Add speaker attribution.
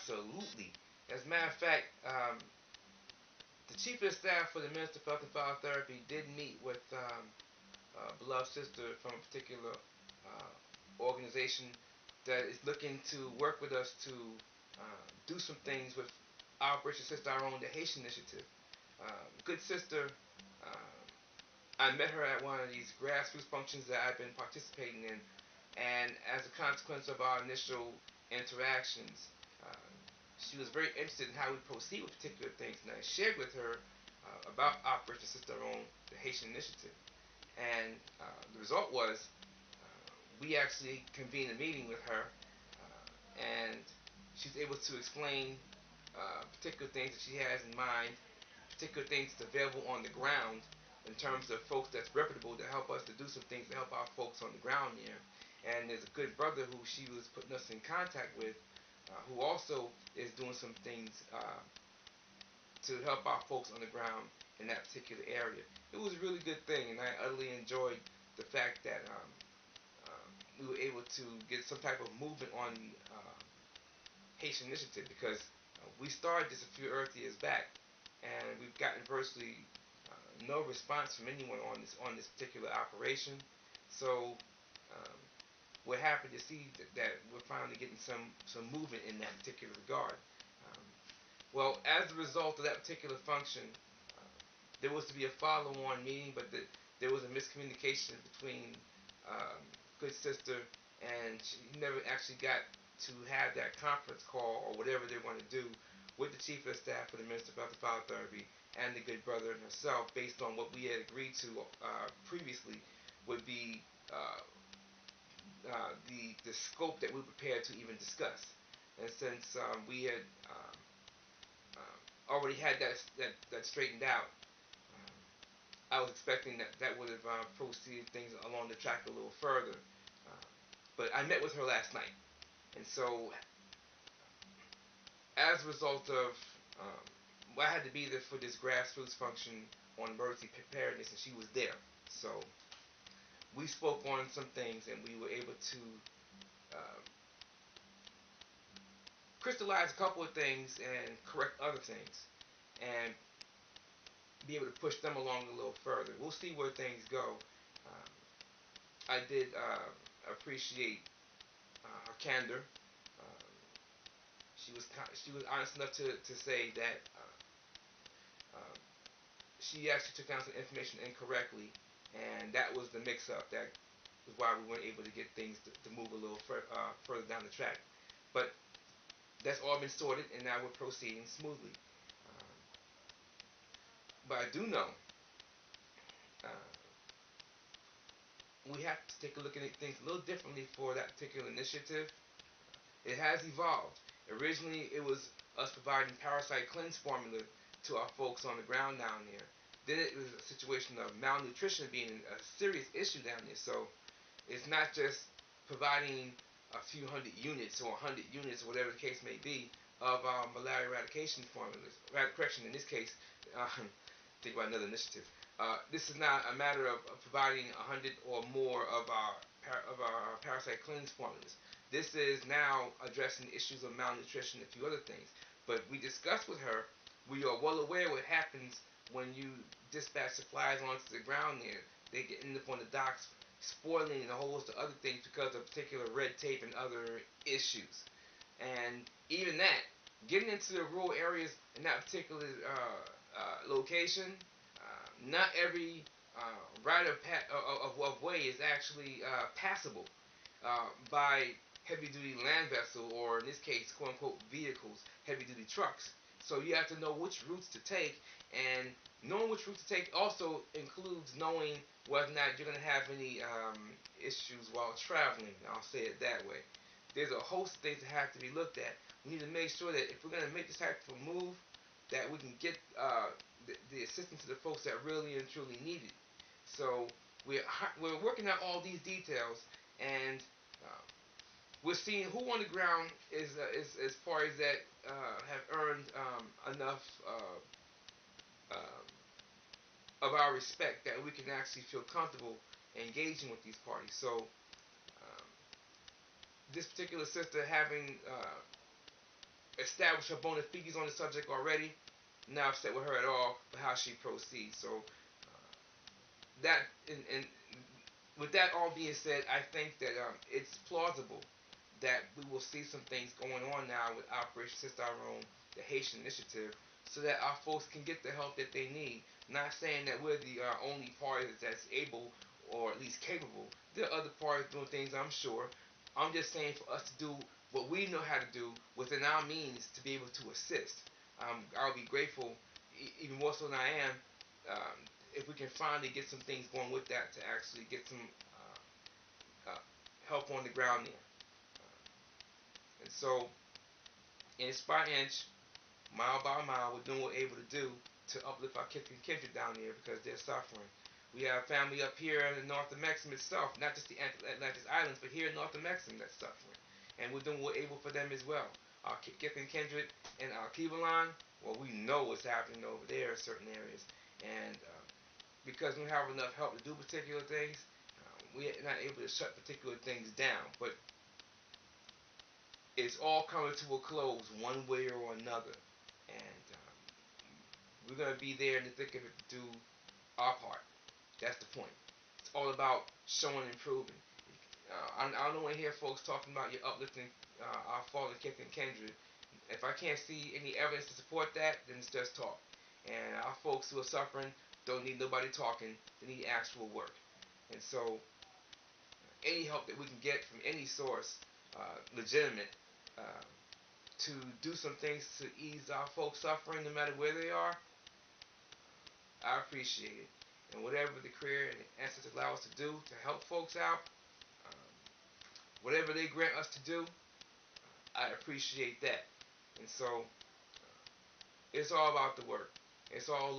Speaker 1: Absolutely. As a matter of fact, the Chief of Staff for the Minister for Health and Biotherapy did meet with a beloved sister from a particular organization that is looking to work with us to do some things with our British sister, our own, the Haitian-Initiative. Good sister. I met her at one of these grassroots functions that I've been participating in, and as a consequence of our initial interactions, she was very interested in how we proceed with particular things, and I shared with her about Operation Sister Own, the Haitian Initiative. And the result was we actually convened a meeting with her, and she's able to explain particular things that she has in mind, particular things that's available on the ground in terms of folks that's reputable to help us to do some things to help our folks on the ground here. And there's a good brother who she was putting us in contact with, who also is doing some things to help our folks on the ground in that particular area. It was a really good thing, and I utterly enjoyed the fact that we were able to get some type of movement on the Haitian Initiative, because we started this a few Earth years back, and we've gotten virtually no response from anyone on this particular operation. So we're happy to see that we're finally getting some movement in that particular regard. Well, as a result of that particular function, there was to be a follow-on meeting, but there was a miscommunication between good sister, and she never actually got to have that conference call or whatever they want to do with the Chief of Staff for the Minister of Health and Biotherapy and the good brother and herself, based on what we had agreed to previously would be the scope that we were prepared to even discuss. And since we had already had that straightened out, I was expecting that would have proceeded things along the track a little further. But I met with her last night, and so as a result of I had to be there for this grassroots function on emergency preparedness, and she was there. So we spoke on some things, and we were able to crystallize a couple of things and correct other things, and be able to push them along a little further. We'll see where things go. I did appreciate her candor. She was honest enough to say that she actually took down some information incorrectly, and that was the mix-up. That was why we weren't able to get things to move a little further down the track. But that's all been sorted, and now we're proceeding smoothly. But I do know we have to take a look at things a little differently for that particular initiative. It has evolved. Originally, it was us providing parasite cleanse formula to our folks on the ground down there. Then it was a situation of malnutrition being a serious issue down there. So it's not just providing a few hundred units or 100 units or whatever the case may be of malaria eradication formulas. Correction, in this case, think about another initiative. This is not a matter of providing 100 or more of our parasite cleanse formulas. This is now addressing issues of malnutrition and a few other things. But we discussed with her, we are well aware what happens when you dispatch supplies onto the ground there. They get end up on the docks spoiling and a whole host of other things because of particular red tape and other issues. And even that, getting into the rural areas in that particular location, not every right of way is actually passable by heavy-duty land vessel, or in this case, quote-unquote, vehicles, heavy-duty trucks. So you have to know which routes to take, and knowing which route to take also includes knowing whether or not you're going to have any issues while traveling. I'll say it that way. There's a host of things that have to be looked at. We need to make sure that if we're going to make this type of move, that we can get the assistance to the folks that really and truly need it. So we're working out all these details, and we're seeing who on the ground is as far as that have earned enough of our respect that we can actually feel comfortable engaging with these parties. So this particular sister having established her bona fides on the subject already. Not upset with her at all for how she proceeds. So that and with that all being said, I think that it's plausible that we will see some things going on now with Operation Sister Own, the Haitian-Initiative, so that our folks can get the help that they need. Not saying that we're the only party that's able or at least capable. There are other parties doing things, I'm sure. I'm just saying for us to do what we know how to do within our means to be able to assist. I'll be grateful, even more so than I am, if we can finally get some things going with that to actually get some help on the ground there. And so, inch by inch, mile by mile, we're doing what we're able to do to uplift our kindred down there because they're suffering. We have family up here in North Amexem itself, not just the Atlantis Islands, but here in North Amexem that's suffering. And we're doing what we're able for them as well. Our kindred and Alkebu-lan, well, we know what's happening over there in certain areas. And because we don't have enough help to do particular things, we're not able to shut particular things down. But it's all coming to a close one way or another. And we're going to be there in the thick of it to do our part. That's the point. It's all about showing and proving. I don't want to hear folks talking about you're uplifting our fallen kin and kindred. If I can't see any evidence to support that, then it's just talk. And our folks who are suffering don't need nobody talking. They need actual work. And so, any help that we can get from any source, legitimate, to do some things to ease our folks' suffering, no matter where they are, I appreciate it. And whatever the Creator and the ancestors allow us to do to help folks out, whatever they grant us to do, I appreciate that. And so, it's all about the work. It's all